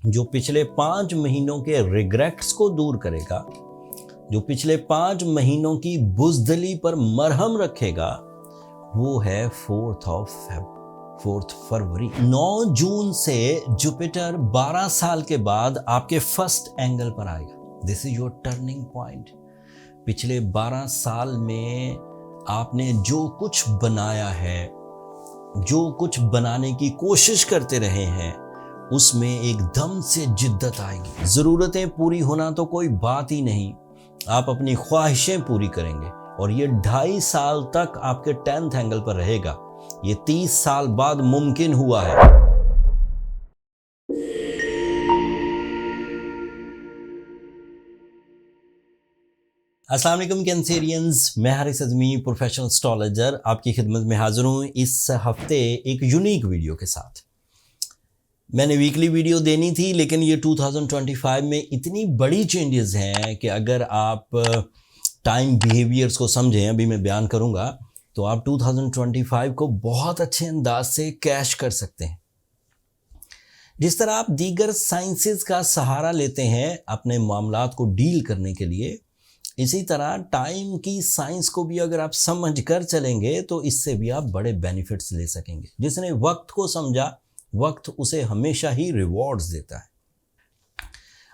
जो पिछले 5 महीनों के रिग्रेट्स को दूर करेगा, जो पिछले 5 महीनों की बुज़दिली पर मरहम रखेगा, वो है 4 फरवरी। 9 जून से जुपिटर 12 साल के बाद आपके फर्स्ट एंगल पर आएगा। This is your turning point. पिछले 12 साल में आपने जो कुछ बनाया है, जो कुछ बनाने की कोशिश करते रहे हैं, उसमें एकदम से जिद्दत आएगी। ज़रूरतें पूरी होना तो कोई बात ही नहीं, आप अपनी ख्वाहिशें पूरी करेंगे और ये 2.5 साल तक आपके 10th एंगल पर रहेगा। ये 30 साल बाद मुमकिन हुआ है। अस्सलाम वालेकुम कैंसेरियंस, मैं हारिस अज़मी, प्रोफेशनल एस्ट्रोलॉजर, आपकी खिदमत में हाजिर हूँ इस हफ्ते एक यूनिक वीडियो के साथ। मैंने वीकली वीडियो देनी थी, लेकिन ये 2025 में इतनी बड़ी चेंजेस हैं कि अगर आप टाइम बिहेवियर्स को समझें, अभी मैं बयान करूँगा, तो आप 2025 को बहुत अच्छे अंदाज से कैश कर सकते हैं। जिस तरह आप दीगर साइंसेस का सहारा लेते हैं अपने मामलात को डील करने के लिए, इसी तरह टाइम की साइंस को भी अगर आप समझ कर चलेंगे तो इससे भी आप बड़े बेनिफिट्स ले सकेंगे। जिसने वक्त को समझा, वक्त उसे हमेशा ही रिवॉर्ड्स देता है।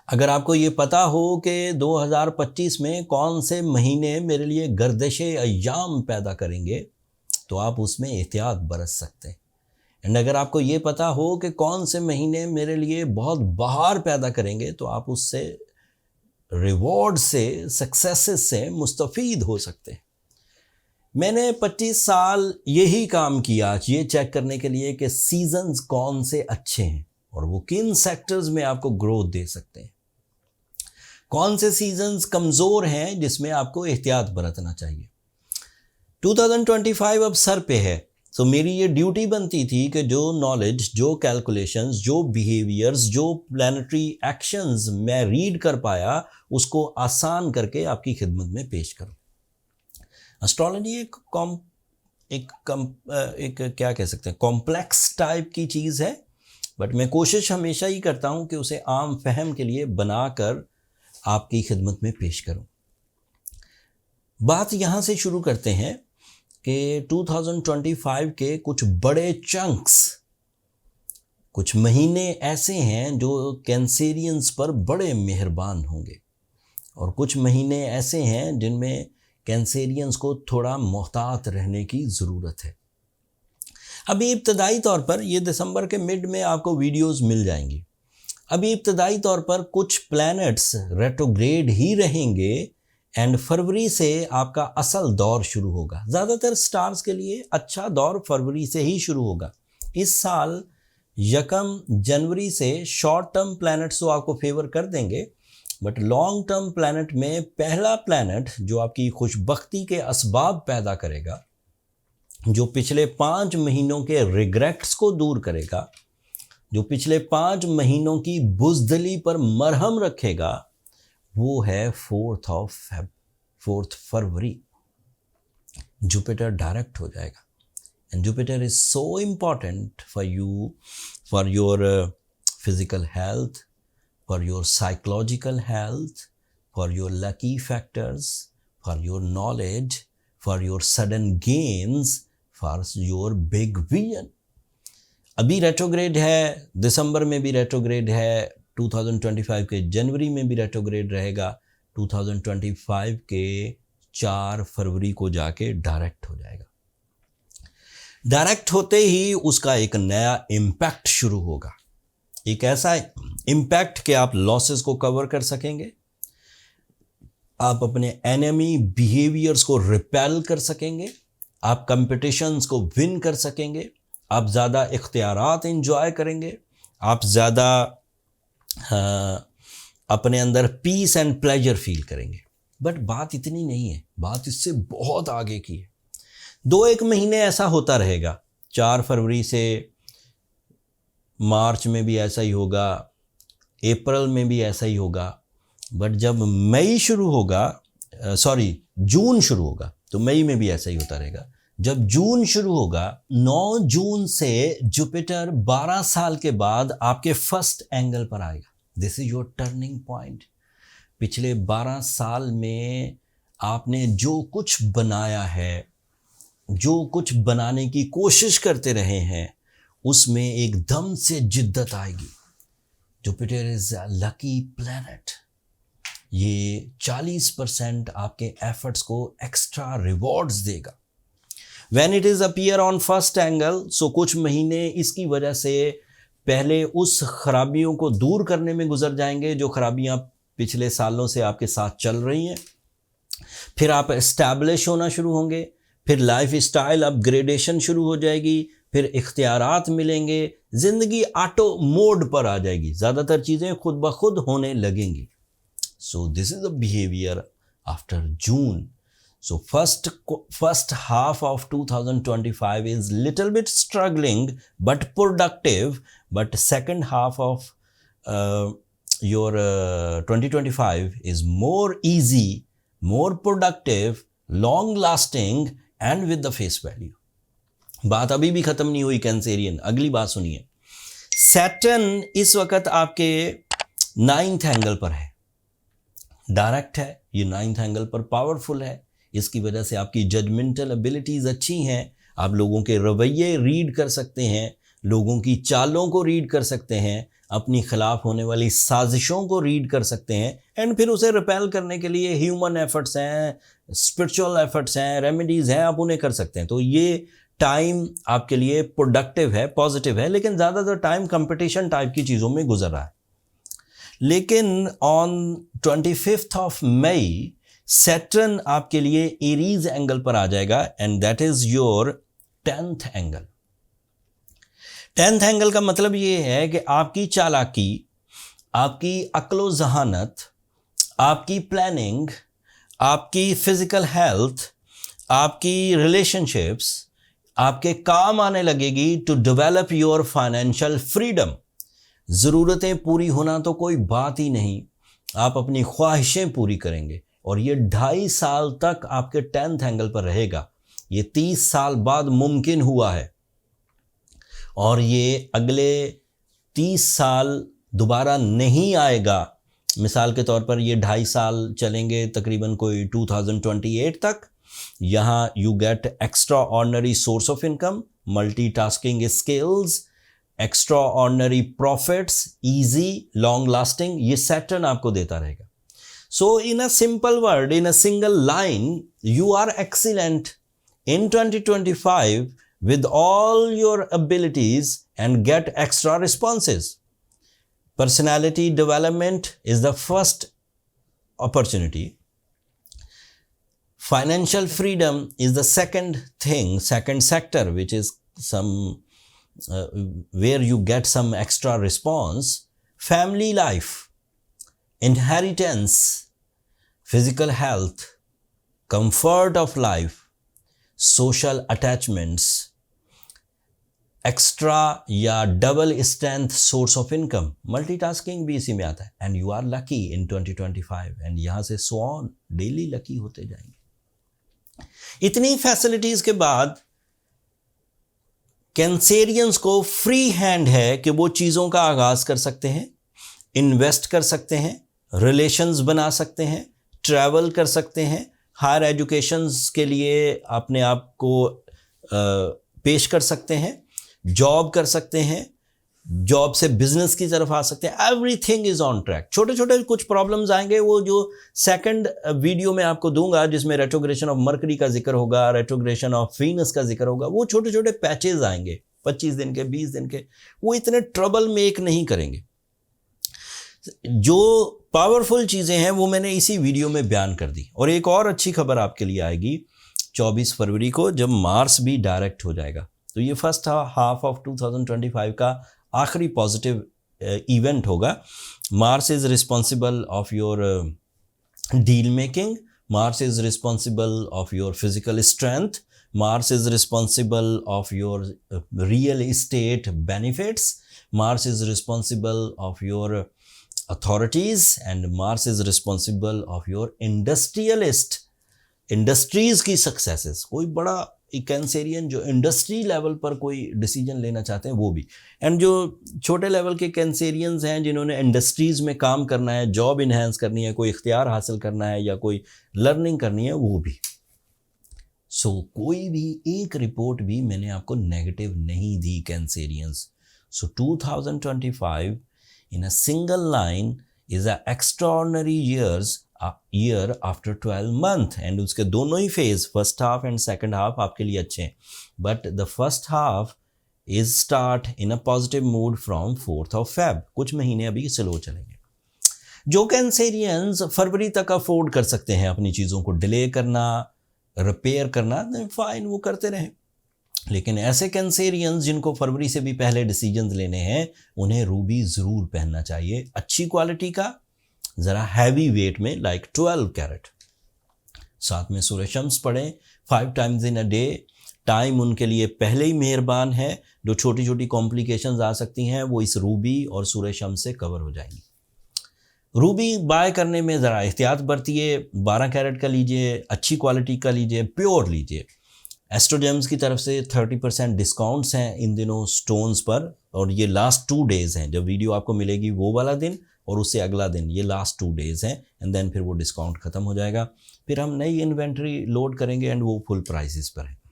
अगर आपको ये पता हो कि 2025 में कौन से महीने मेरे लिए गर्दिशे अय्याम पैदा करेंगे, तो आप उसमें एहतियात बरत सकते हैं। एंड अगर आपको ये पता हो कि कौन से महीने मेरे लिए बहुत बहार पैदा करेंगे, तो आप उससे रिवॉर्ड से, सक्सेसेस से मुस्तफ़ीद हो सकते हैं। मैंने 25 साल यही काम किया, ये चेक करने के लिए कि सीजन्स कौन से अच्छे हैं और वो किन सेक्टर्स में आपको ग्रोथ दे सकते हैं, कौन से सीजन्स कमज़ोर हैं जिसमें आपको एहतियात बरतना चाहिए। 2025 अब सर पे है, तो मेरी ये ड्यूटी बनती थी कि जो नॉलेज, जो कैलकुलेशंस, जो बिहेवियर्स, जो प्लानिटरी एक्शंस मैं रीड कर पाया, उसको आसान करके आपकी खिदमत में पेश करूं। एस्ट्रोलॉजी एक क्या कह सकते हैं, कॉम्प्लेक्स टाइप की चीज़ है, बट मैं कोशिश हमेशा ही करता हूं कि उसे आम फहम के लिए बनाकर आपकी खिदमत में पेश करूं। बात यहाँ से शुरू करते हैं कि 2025 के कुछ बड़े चंक्स, कुछ महीने ऐसे हैं जो कैंसेरियंस पर बड़े मेहरबान होंगे और कुछ महीने ऐसे हैं जिनमें कैंसेरियंस को थोड़ा मोहतात रहने की ज़रूरत है। अभी इब्तदाई तौर पर ये दिसंबर के मिड में आपको वीडियोस मिल जाएंगी। अभी इब्तदाई तौर पर कुछ प्लैनेट्स रेट्रोग्रेड ही रहेंगे एंड फरवरी से आपका असल दौर शुरू होगा। ज़्यादातर स्टार्स के लिए अच्छा दौर फरवरी से ही शुरू होगा। इस साल 1 जनवरी से शॉर्ट टर्म प्लैनेट्स तो आपको फेवर कर देंगे, बट लॉन्ग टर्म प्लैनेट में पहला प्लैनेट जो आपकी खुशबख्ती के असबाब पैदा करेगा, जो पिछले 5 महीनों के रिग्रेट्स को दूर करेगा, जो पिछले 5 महीनों की बुज़दिली पर मरहम रखेगा, वो है 4 फरवरी। जुपिटर डायरेक्ट हो जाएगा and Jupiter is so important for you, for your physical health, for your psychological health, for your lucky factors, for your knowledge, for your sudden gains, for your big vision. अभी retrograde है, दिसंबर में भी retrograde है, 2025 के जनवरी में भी retrograde रहेगा, 2025 के 4 फरवरी को जाके डायरेक्ट हो जाएगा। डायरेक्ट होते ही उसका एक नया इम्पैक्ट शुरू होगा, एक ऐसा इम्पैक्ट कि आप लॉसेस को कवर कर सकेंगे, आप अपने एनिमी बिहेवियर्स को रिपेल कर सकेंगे, आप कंपटीशंस को विन कर सकेंगे, आप ज़्यादा इख्तियारात एंजॉय करेंगे, आप ज़्यादा अपने अंदर पीस एंड प्लेजर फील करेंगे। बट बात इतनी नहीं है, बात इससे बहुत आगे की है। 2-1 महीने ऐसा होता रहेगा, 4 फरवरी से मार्च में भी ऐसा ही होगा, अप्रैल में भी ऐसा ही होगा, बट जब मई शुरू होगा, जून शुरू होगा, तो मई में भी ऐसा ही होता रहेगा। जब जून शुरू होगा, 9 जून से जुपिटर 12 साल के बाद आपके फर्स्ट एंगल पर आएगा। This is your turning point. पिछले 12 साल में आपने जो कुछ बनाया है, जो कुछ बनाने की कोशिश करते रहे हैं, उसमें एकदम से जिद्दत आएगी। Jupiter is a lucky planet. ये 40% आपके एफर्ट्स को एक्स्ट्रा रिवॉर्ड्स देगा। When it is appear on first angle, so कुछ महीने इसकी वजह से पहले उस खराबियों को दूर करने में गुजर जाएंगे जो खराबियां पिछले सालों से आपके साथ चल रही हैं। फिर आप एस्टैब्लिश होना शुरू होंगे, फिर लाइफ स्टाइल अपग्रेडेशन शुरू हो जाएगी, फिर इख्तियारात मिलेंगे, ज़िंदगी ऑटो मोड पर आ जाएगी, ज़्यादातर चीज़ें खुद ब खुद होने लगेंगी। So this is the behaviour after June. So first half of 2025 is little bit struggling but productive, but second half of your 2025 is more easy, more productive, long lasting and with the face value. बात अभी भी खत्म नहीं हुई Cancerian, अगली बात सुनिए। Saturn इस वक्त आपके 9th एंगल पर है, डायरेक्ट है, ये 9th एंगल पर पावरफुल है। इसकी वजह से आपकी जजमेंटल एबिलिटीज़ अच्छी हैं, आप लोगों के रवैये रीड कर सकते हैं, लोगों की चालों को रीड कर सकते हैं, अपनी खिलाफ होने वाली साजिशों को रीड कर सकते हैं, एंड फिर उसे रिपेल करने के लिए ह्यूमन एफर्ट्स हैं, स्पिरिचुअल एफर्ट्स हैं, रेमेडीज़ हैं, आप उन्हें कर सकते हैं। तो ये टाइम आपके लिए प्रोडक्टिव है, पॉजिटिव है, लेकिन ज़्यादातर टाइम कंपटीशन टाइप की चीज़ों में गुजर रहा है। लेकिन on 25th of May Saturn आपके लिए एरीज एंगल पर आ जाएगा, and that is your 10th angle. 10th angle का मतलब ये है कि आपकी चालाकी, आपकी अक्लो जहानत, आपकी प्लानिंग, आपकी फिजिकल हेल्थ, आपकी रिलेशनशिप्स आपके काम आने लगेगी to develop your financial freedom. ज़रूरतें पूरी होना तो कोई बात ही नहीं, आप अपनी ख्वाहिशें पूरी करेंगे, और ये 2.5 साल तक आपके 10th एंगल पर रहेगा। ये 30 साल बाद मुमकिन हुआ है, और ये अगले 30 साल दोबारा नहीं आएगा। मिसाल के तौर पर ये 2.5 साल चलेंगे तकरीबन कोई 2028 तक। यहाँ you get extra ordinary source of income, multitasking skills, extra ordinary profits, easy long lasting, ये सैटर्न आपको देता रहेगा। So in a simple word, in a single line, you are excellent in 2025 with all your abilities and get extra responses. Personality development is the first opportunity. Financial freedom is the second thing, second sector, which is some where you get some extra response. Family life, inheritance, physical health, comfort of life, social attachments, extra या double strength source of income, multitasking भी इसी में आता है, and you are lucky in 2025, and यहाँ से so on daily lucky होते जाएंगे। इतनी फैसिलिटीज के बाद कैंसेरियंस को फ्री हैंड है कि वो चीज़ों का आगाज़ कर सकते हैं, इन्वेस्ट कर सकते हैं, रिलेशंस बना सकते हैं, ट्रैवल कर सकते हैं, हायर एजुकेशंस के लिए अपने आप को पेश कर सकते हैं, जॉब कर सकते हैं, जॉब से बिजनेस की तरफ आ सकते हैं। Everything is on track. छोटे छोटे कुछ प्रॉब्लम्स आएंगे, वो जो सेकंड वीडियो में आपको दूंगा जिसमें रेट्रोग्रेशन ऑफ मरकरी का जिक्र होगा, रेट्रोग्रेशन ऑफ वीनस का जिक्र होगा, वो छोटे छोटे पैचेस आएंगे 25 दिन के, 20 दिन के, वो इतने ट्रबल मेक नहीं करेंगे। जो पावरफुल चीज़ें हैं वो मैंने इसी वीडियो में बयान कर दी। और एक और अच्छी खबर आपके लिए आएगी 24 फरवरी को, जब मार्स भी डायरेक्ट हो जाएगा। तो ये फर्स्ट हाफ ऑफ 2025 का आखिरी पॉजिटिव इवेंट होगा। Mars is responsible of your deal making, Mars is responsible of your physical strength, Mars is responsible of your real estate benefits, Mars is responsible of your authorities, and Mars is responsible of your industrialist industries की successes. कोई बड़ा Cancerian जो industry level पर कोई decision लेना चाहते हैं वो भी, एंड जो छोटे लेवल के कैंसेरियंस हैं जिन्होंने इंडस्ट्रीज़ में काम करना है, जॉब इन्हेंस करनी है, कोई इख्तियार हासिल करना है या कोई लर्निंग करनी है, वो भी। सो कोई भी एक रिपोर्ट भी मैंने आपको नेगेटिव नहीं दी Cancerians. So 2025 in a single line is a extraordinary year after 12 month, and उसके दोनों ही phase, first half and second half आपके लिए अच्छे हैं, but the first half is start in a positive mood from 4th of Feb। कुछ महीने अभी स्लो चलेंगे। जो कैंसेरियंस फरवरी तक अफोर्ड कर सकते हैं अपनी चीज़ों को डिले करना, रिपेयर करना, फाइन, वो करते रहें। लेकिन ऐसे कैंसेरियंस जिनको फरवरी से भी पहले डिसीजंस लेने हैं, उन्हें रूबी ज़रूर पहनना चाहिए, अच्छी क्वालिटी का, ज़रा हैवी वेट में, लाइक 12 कैरेट। साथ में सूरज शम्स पढ़ें 5 times in a day. Time उनके लिए पहले ही मेहरबान है। जो छोटी छोटी कॉम्प्लिकेशंस आ सकती हैं वो इस रूबी और सूरज शम्स से कवर हो जाएंगी। रूबी बाय करने में ज़रा एहतियात बरतिए। 12 कैरेट का लीजिए, अच्छी क्वालिटी का लीजिए, प्योर लीजिए। एस्ट्रोजेम्स की तरफ से 30% डिस्काउंट्स हैं इन दिनों स्टोन्स पर, और ये लास्ट 2 days हैं। जब वीडियो आपको मिलेगी वो वाला दिन और उससे अगला दिन, ये लास्ट 2 days हैं, एंड देन फिर वो डिस्काउंट ख़त्म हो जाएगा। फिर हम नई इन्वेंट्री लोड करेंगे एंड वो फुल प्राइसेस पर है।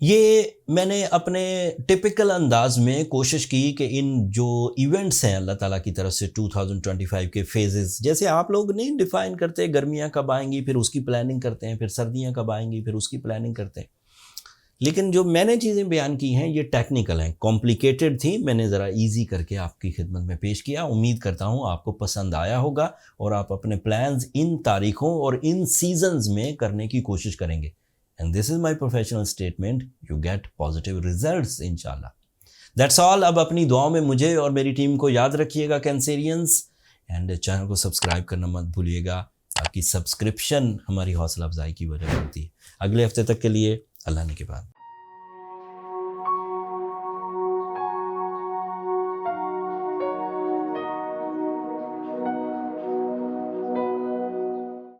ये मैंने अपने टिपिकल अंदाज में कोशिश की कि इन जो इवेंट्स हैं अल्लाह ताला की तरफ से 2025 के फेजेस, जैसे आप लोग नहीं डिफ़ाइन करते गर्मियाँ कब आएंगी फिर उसकी प्लानिंग करते हैं, फिर सर्दियाँ कब आएंगी फिर उसकी प्लानिंग करते हैं, लेकिन जो मैंने चीज़ें बयान की हैं ये टेक्निकल हैं, कॉम्प्लिकेटेड थी, मैंने ज़रा इजी करके आपकी खिदमत में पेश किया। उम्मीद करता हूँ आपको पसंद आया होगा और आप अपने प्लान्स इन तारीखों और इन सीजन्स में करने की कोशिश करेंगे। And this is my professional statement. You get positive results इंशाल्लाह। That's all। अब अपनी दुआओं में मुझे और मेरी टीम को याद रखिएगा कैंसेरियंस, एंड चैनल को सब्सक्राइब करना मत भूलिएगा। आपकी सब्सक्रिप्शन हमारी हौसला अफजाई की वजह होती है। अगले हफ्ते तक के लिए अल्लाह ने के बाद।